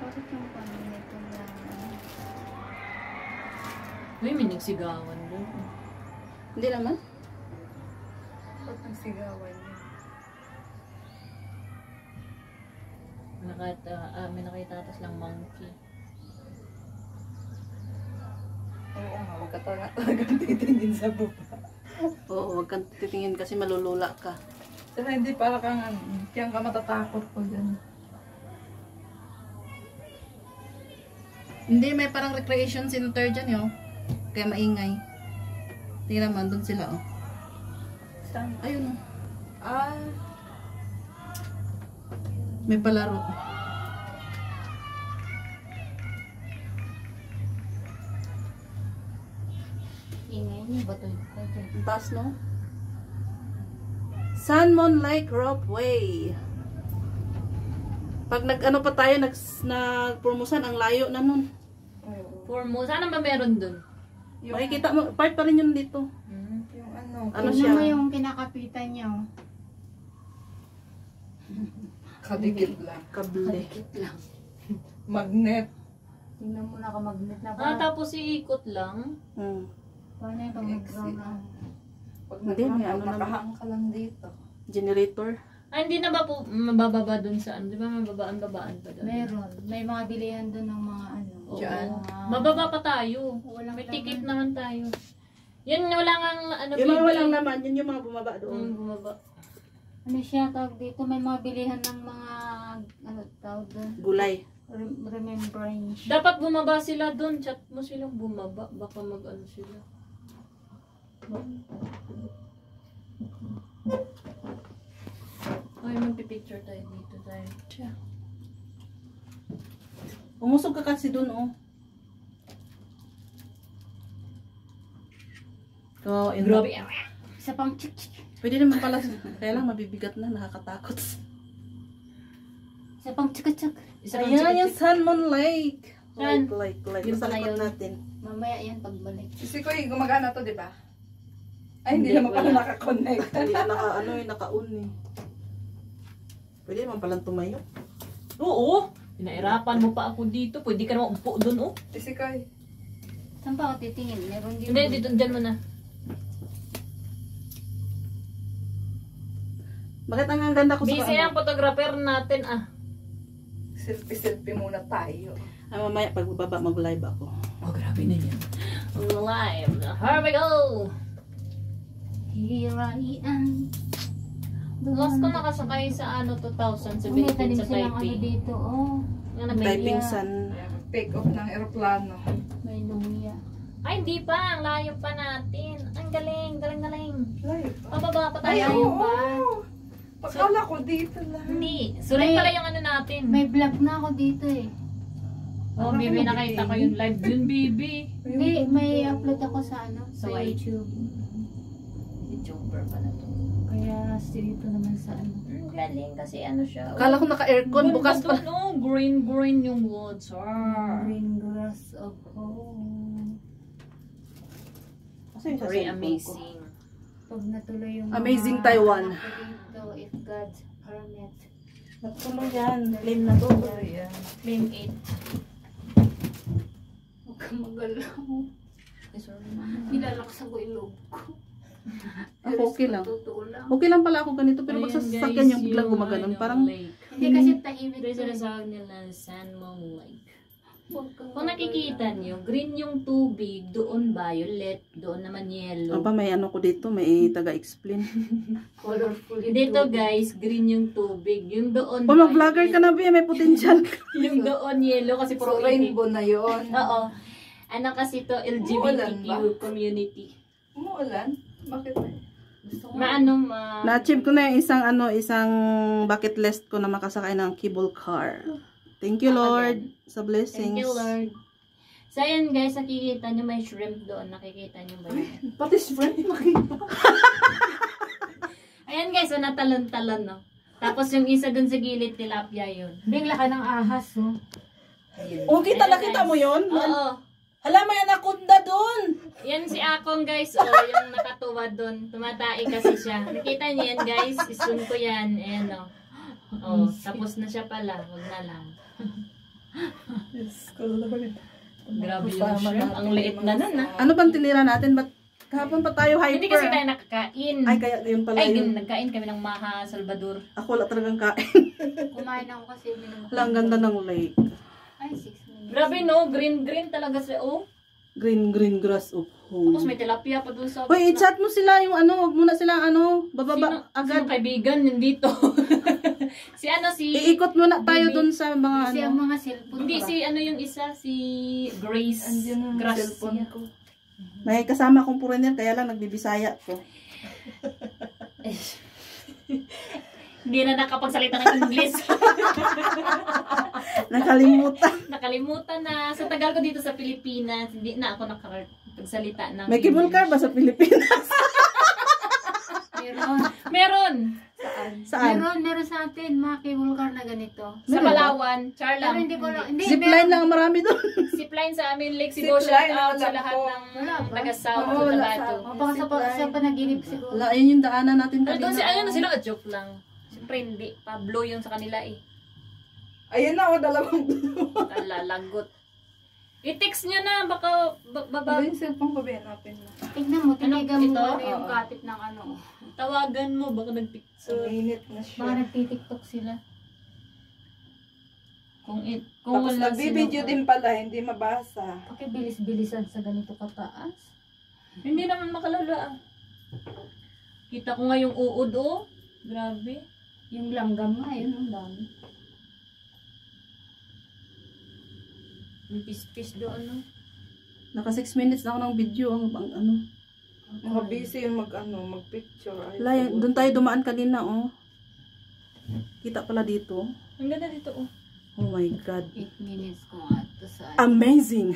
Bakit yung panito lang? May minigsigawan doon. Hindi naman. Ba't nagsigawan niya? May nakitatas lang monkey. Oo nga, huwag ka talagang titingin sa baba. Oo, huwag kang titingin kasi malulula ka. Saka hindi para kang kaya ka matatakot po dyan. Hindi, may parang recreation center dyan yun. Kaya maingay. Tingnan naman, doon sila oh. Saan? Ayun oh. Ah, May palaro. Ingay niya ba ito? Ang taas no? Salmon Lake Ropeway. Pag nag-ano pa tayo, nag-promosan, ang layo na nun. Formosa, ano ba meron doon? Makikita mo, part pa rin yun dito. yung Ano Ano siya? mo yung kinakapitan niya? Oh. kadikit lang. Kable. lang. Magnet. Tingnan mo nakamagnet na Ah, pa. tapos iikot lang. Hmm. Paano yung pag nag-brown na? Pag Hindi, may ano nakahang ka lang dito. Generator. Ah, hindi na ba po mabababa doon sa ano? Di ba mababaan-babaan pa doon? Meron. May mga bilihan doon ng mga ano. Oo. Diyan. Mababa pa tayo. Walang May laman. ticket naman tayo. Yan, wala ngang ano. Yung mga bibi. walang naman, yun yung mga bumaba doon. Bumaba. Ano siya tawag dito? May mga bilihan ng mga ano tawag doon? Gulay. Remembrance. Dapat bumaba sila doon. Chat mo silang bumaba. Baka mag-ano sila. Ay, magpipicture tayo dito tayo. Siya. Umusog ka kasi doon oh. So, Grabe. Isa pang chik-chik. Pwede naman pala. Kaya lang mabibigat na, nakakatakot. Isa pang chik-chik. Isa pang Ayan yung chik-chik. Salmon Lake. Saan? Lake. Yun Sa pala likod yun. natin. Mamaya yan pagbalik. Si Koy, gumagana to, di ba? Ay, hindi Hindi, naman pala wala. nakakonect. Hindi na naka-on eh. Pwede naman palang tumayo. Oo. Pinairapan mo pa ako dito. Pwede ka naman upo doon, oh. Si Koy. Saan pa ako titingin? Meron din. Hindi, dito, dyan mo na. Bakit ang ganda ko Busy sa ang photographer natin, ah. Selfie-selfie muna tayo. mamaya pag baba mag-live ako. Oh, grabe na yan. Live. Here we go. Here I am. Last ko nakasakay sa ano, 2017 May tanim sa silang ano Taipei. dito. Oh, Yan, Typing Maya. sun. Take off ng aeroplano. may luya. Ay, hindi pa. Ang layo pa natin. Ang galing. Galing. Layo. Pababa pa Ay, tayo. oo. Pagkala ko dito lang. Hindi. Sulit pala yung ano natin. May vlog na ako dito eh. Oh, Bibi, nakita ko yung live yun, Bibi. Hindi, may upload ako sa ano, sa Sa YouTube. YouTuber pala to. Kaya dito naman sa ano. Ang galing kasi ano siya. Akala ko naka-aircon bukas pa. No, green yung woods. Green grass of home. Kasi yung Very cellphone ko. amazing. Pag natuloy yung Amazing mga Taiwan. anak ko dito, if God permit. Natuloy yan. Claim na to. Ayan. Claim 8. Huwag kang magalaw. Sorry. Nilalaksan ko yung loob ko. Ako okay lang. Totoo lang. Okay lang pala ako ganito. Pero pag Ayan, sasakyan guys, yung biglang yung gumaganon. ano, Parang lake. Hindi kasi tahimik Ito ko. yung sasawag nila Salmon Lake. Huwag kang Kung nakikita nyo, green yung tubig, doon violet, doon naman yellow. Aba, may ano ko dito. May taga-explain. colorful yung Dito tubig. guys, green yung tubig. Yung doon Kung mag-vlogger ka na ba, may potential. Yung doon yellow kasi So, pro rainbow na yun. Oo. Ano kasi to Umuulan ba? LGBTQ community. Umuulan? Bakit na? Gusto ko. Maano Na-achieve ko na yung isang bucket list ko na makasakay ng cable car. Thank you, Lord, sa blessings. Thank you Lord. So ayan guys, nakikita nyo may shrimp doon. Nakikita nyo ba yun? Pati friend makita. Ayan guys, so natalon-talon no. Tapos yung isa doon sa gilid tilapia yun. Bigla ka ng ahas, oh. Ayun. Okay, Ayan, nakita guys. mo yun? Oo. Hala, may anaconda doon. Yan si Akong guys, oh, yung nakatuwa doon. Tumatai kasi siya. Nakita niyo yan guys, isun ko yan. Ayan oh. Oh, tapos na siya pala, wag na lang. Diyos ko, Lord. Grabe yung shrimp. Ang liit na nun, ah. Ano bang tinira natin? Ba't kahapon pa tayo hyper? Hindi kasi tayo nakakain. Ay, kaya yun pala Ay, yun. nagkain kami ng Maha Salvador. Ako wala talagang kain. Kumain ako kasi Wala, ang ganda ng lake. Ay, 6 minutes. Grabe no, green talaga siya. Oh. Green grass of Tapos home. may tilapia pa doon sa... Hoy, i-chat mo sila yung ano, wag muna sila ano, bababa agad. Sino kaibigan nandito? Si ano, si... Iikot muna tayo Bibi. dun sa mga Kasi ano. ang mga cellphone. Hindi, si ano yung isa, si Grace. Andiyan ang Gracia. cellphone ko. May kasama akong foreigner, kaya lang nagbibisaya ko. Hindi na nakapagsalita ng English. Nakalimutan. Nakalimutan na. Sa tagal ko dito sa Pilipinas, hindi na ako nakapagsalita ng May cable car ba sa Pilipinas? Meron. Saan? Meron sa atin, mga cable car na ganito. Sa Meron ba? Palawan, Pero Charlam. hindi ko lang, hindi, Zipline lang ang marami doon. Zipline sa amin, Lake Zipline, Sigo, shout out sa alam lahat ko. ng Wala ba? taga-South Oo, to wala Tabato. sa- O baka sa panaginip siguro. Wala, ayun yung daanan natin Pero doon si kanina. ano sila, joke lang. Siyempre hindi, Pablo yung sa kanila eh. Ayun na, dalawang Lalagot. I-text nyo na, baka Ano yung cellphone ko, hanapin mo. Tignan mo, tinigan Ito? mo ano yung Oo. kapit ng ano. tawagan mo, baka nagpicture. Ang init na Baka siya. nagtitiktok sila. Kung Tapos wala nagbibideo din pala, hindi mabasa. Pakibilis-bilisan sa ganito kataas. Hindi naman makalala ah. Kita ko nga yung uod oh. Grabe. Yung langgam nga, yun ang dami. Yung pis-pis doon no. Naka 6 minutes na ako ng video. Ang ano. Mga busy yung mag-picture. Ay, Wala, doon tayo dumaan kanina, oh. Kita pala dito. Ang ganda dito oh. Oh my God. 8 minutes ko nga ito sa Amazing.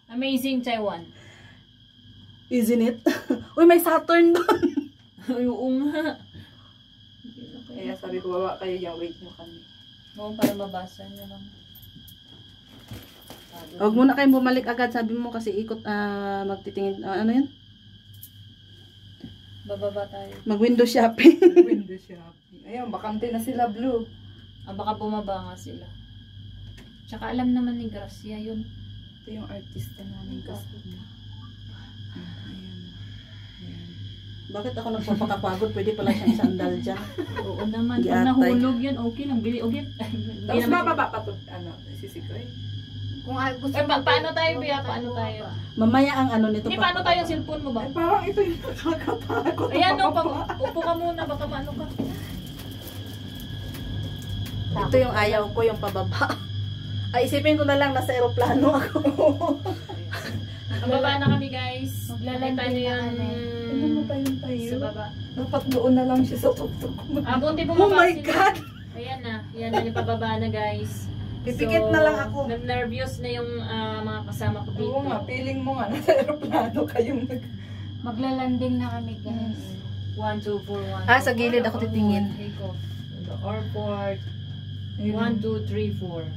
Amazing Taiwan. Isn't it? Uy, may Saturn doon. Ay, oo nga. Kaya sabi ko, bawa kayo yung wait nyo kami. Oo, para mabasa nyo lang. Huwag muna kayong bumalik agad. Sabi mo kasi ikot, magtitingin, ano yun? Bababa tayo. Mag-window shopping. Window shopping. Ayun, bakante na sila, Blue. Ah, baka bumaba nga sila. Tsaka alam naman ni Gracia yun. Ito yung artista namin kasi. Ayan. Bakit ako nagpapakapagod? Pwede pala siyang sandal dyan. Oo naman. Pag Yatay. nahulog yan, okay lang. Bili, okay. Tapos mababa pa ito, sisikoy. Kung gusto Eh, mo, paano tayo, huwag Bea? na Paano tayo? Mamaya ang ano nito. Hindi, paano tayo yung cellphone mo ba? Ay, parang ito yung nakakatakot. Ayan, no, upo ka muna, baka maano ka. Ito yung ayaw ko, yung pababa. Ay, isipin ko na lang, nasa aeroplano ako. Baba na kami, guys. Maglalanta nyo yan Ano mo tayo tayo? sa baba. Dapat doon na lang siya sa tuktok. Bunti Oh bumaba my sila. God! Ayan na. Yan na yung pababa na, guys. Pipikit na lang ako. Nervous na yung mga kasama ko dito. Oo nga, feeling mo nga, nasa aeroplano kayong maglalanding na kami guys. 1, 2, 4, 1. Ah, sa gilid ako titingin. Take off. The airport. 1, 2, 3, 4.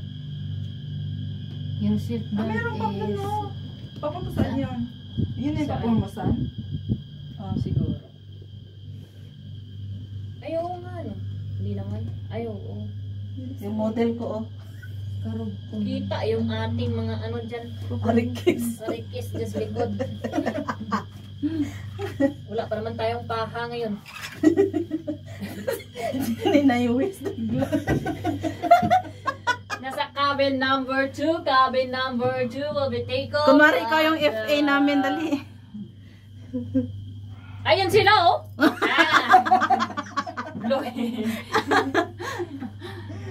Yung seatbelt meron pa is... ano. Papunta saan yun? Yun yung Saan? papunta mo saan? Siguro. Ayaw nga, no? Hindi naman. Ayaw, oo. Yung model ko, oh. Karugtong. Kita yung ating mga ano dyan. Arikis. Sarikis dyan sa likod. Wala pa naman tayong paha ngayon. Ninayuwis. Nasa cabin number 2. Cabin number 2 will be take off. Kunwari ikaw yung FA namin, dali. Ayun sila, oh!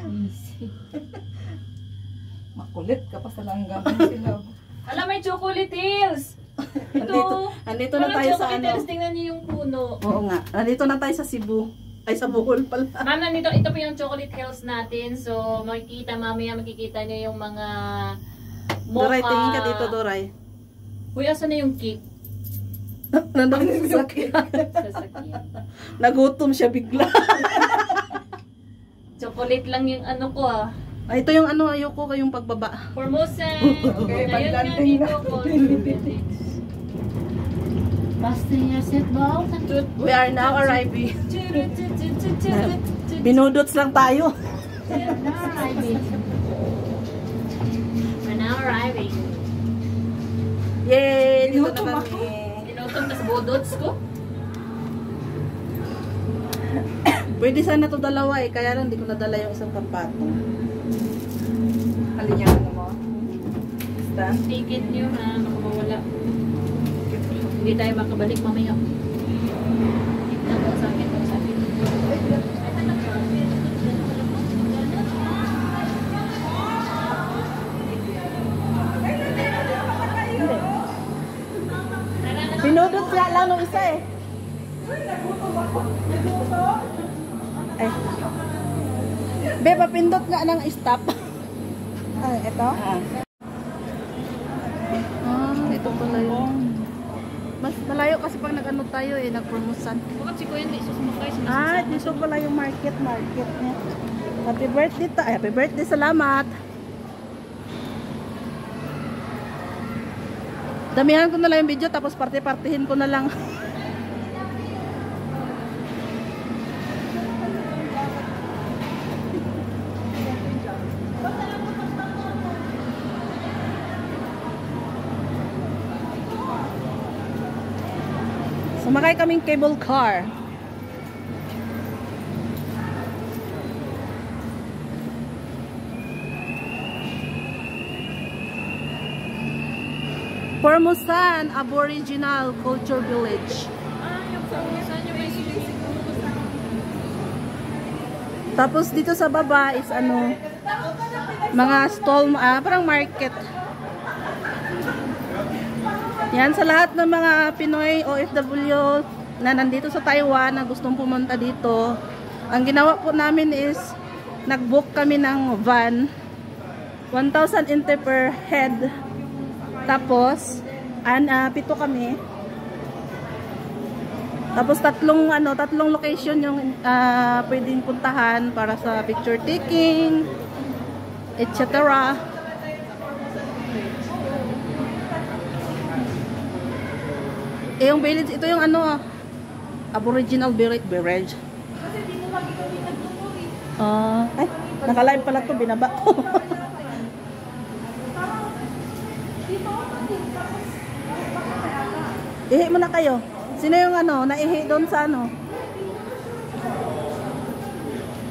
Easy. Makulit ka pa sa langgam sila. Alam, may chocolate hills! Andito na Parang tayo sa chocolate ano. hills. Tingnan niyo yung puno. Oo nga. Andito na tayo sa Cebu. Ay, sa Bohol pala. Ma'am, ito po yung chocolate hills natin. So, makikita makikita niyo yung mga mocha. Doray, tingin ka dito, Doray. Uy, asan na yung cake? Nandun sa sasakyan. Sasakyan. Nagutom siya bigla. Chocolate lang yung ano ko ah. Ay, ito yung ano, ayoko kayong pagbaba. Formosa. Okay, Ayun nga pagdating dito na. ko. Fasten your seatbelt. We are now arriving. Binudots lang tayo. We're na kami. Inutom tas bodots ko. Pwede sana to dalawa eh, kaya lang hindi ko nadala yung isang pampatong. Alin yung ano mo? Stand? Ticket nyo ha, makawala. Hindi tayo makabalik mamaya. Tignan ko sa akin, sa akin. Pinudot nga lang nung isa eh. Ay. Be, papindot nga ng stop. Ay, ito? Ito pala yun. Mas malayo kasi pag nag-ano tayo eh, nag-promosan. Bakit si Kuya hindi susumakay? Dito pala yung market niya. Happy birthday happy birthday, salamat. Damihan ko na lang yung video tapos parte-partihin ko na lang. Sumakay kaming cable car. Formosan Aboriginal Culture Village. Yung Formosan yung may sinisig. Tapos dito sa baba is ano, mga stall, parang market. Yan sa lahat ng mga Pinoy OFW na nandito sa Taiwan na gustong pumunta dito. Ang ginawa po namin is nag-book kami ng van. 1,000 ente per head. Tapos 7 kami. Tapos tatlong location yung pwedeng puntahan para sa picture taking, etc. Yung village, ito yung Aboriginal Village. Ay, naka-live pala to, binaba ko. Ihi mo na kayo. Sino yung naihi doon sa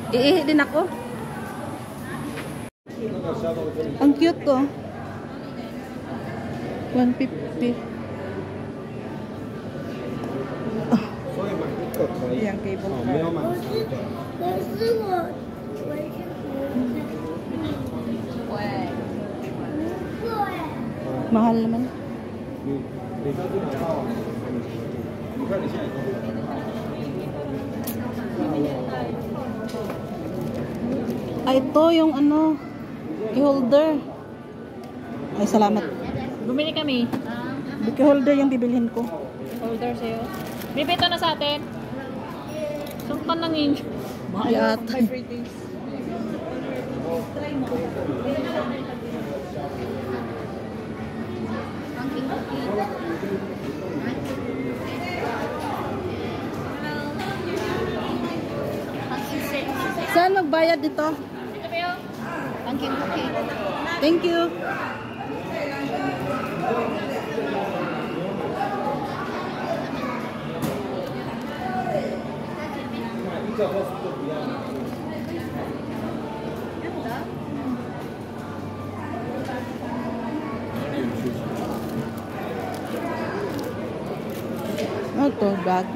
Iihi din ako. Ang cute to. 150. Yang cable car. Mahal naman. Ito yung key-holder. Ay, salamat. Bumili kami. Key-holder yung bibilhin ko. Holder sa'yo. Bibito na sa atin. Sumpan ng inch. Mahal ata. Saan magbayad dito? Thank you. Ito, bag.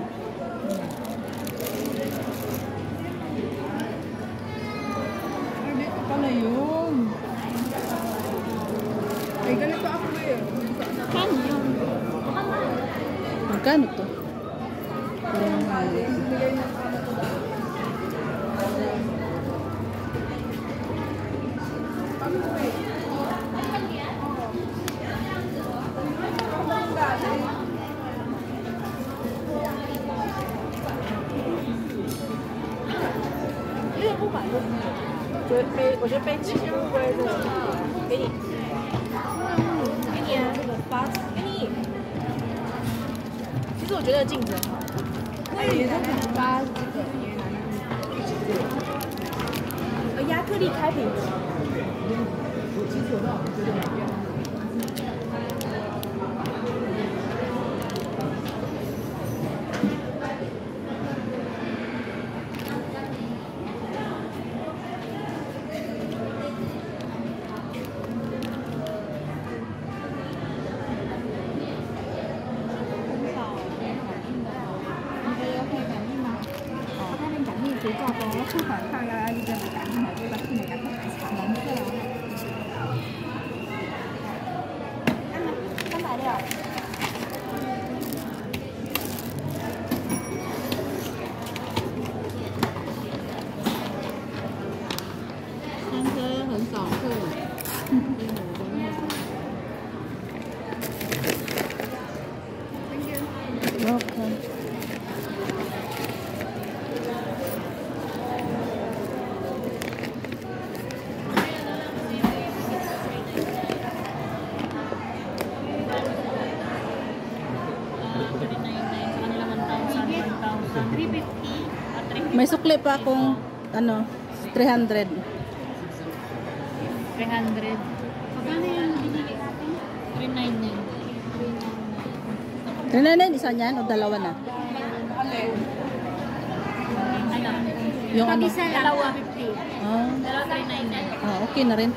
Dito pala yun. Ay, ganito ako ngayon. Magkano to? May sukli pa akong, ano, 300. 300. Magkano yung binili natin? 399. 399, isa niyan o dalawa na? Alin? Ano? Yung Pag ano? isa lang, Dalawa. 50. Ah, Dalawa 399. okay na rin.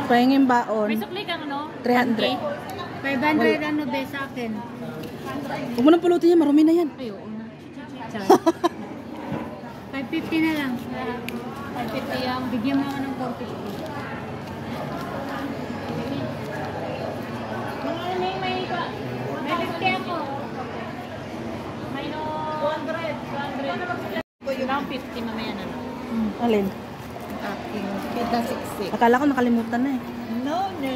Pahingin baon. May sukli kang ano? 300. 500 ano be sa akin? Huwag mo nang pulutin yan, marumi na yan. Ay, oo na. 550 na lang. 550 yung Bigyan mo ako ng 450. may 550 ako. may no 200. Around 50 mamaya na. Alin? Aking kita siksik. Akala ko nakalimutan na eh. No, no.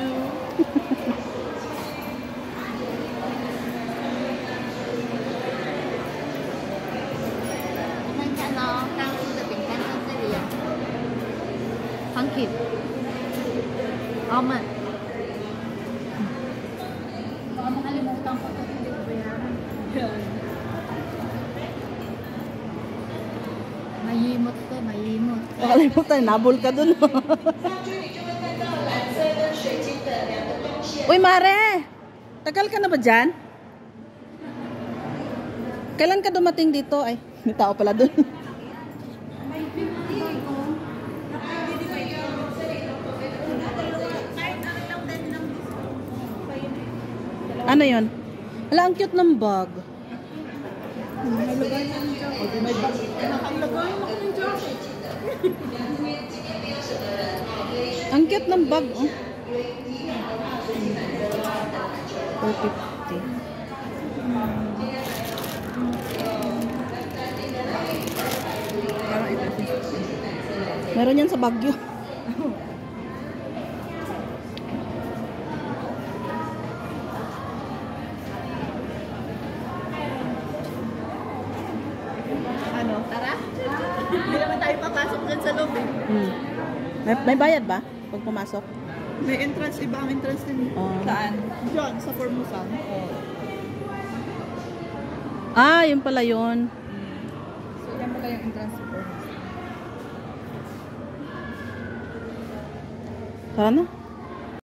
Funky. Almond. Baka makalimutan ko ito. Hindi ko bayaran. Mayimot to, mayimot. Nakalimutan, nabol ka dun. Uy, Mare! Tagal ka na ba dyan? Kailan ka dumating dito? Ay, may tao pala dun. Ano yon? Ala, ang cute ng bag. Ang cute ng bag, oh. 450. Meron yan sa Baguio. Ano? Tara? Hindi naman tayo papasok dyan sa loob eh. May bayad ba pag pumasok? May entrance, iba ang entrance din. Saan? Diyan, sa Formosan. Ah, yun pala yun. So, yan pala yung entrance sa Formosan. Tara na.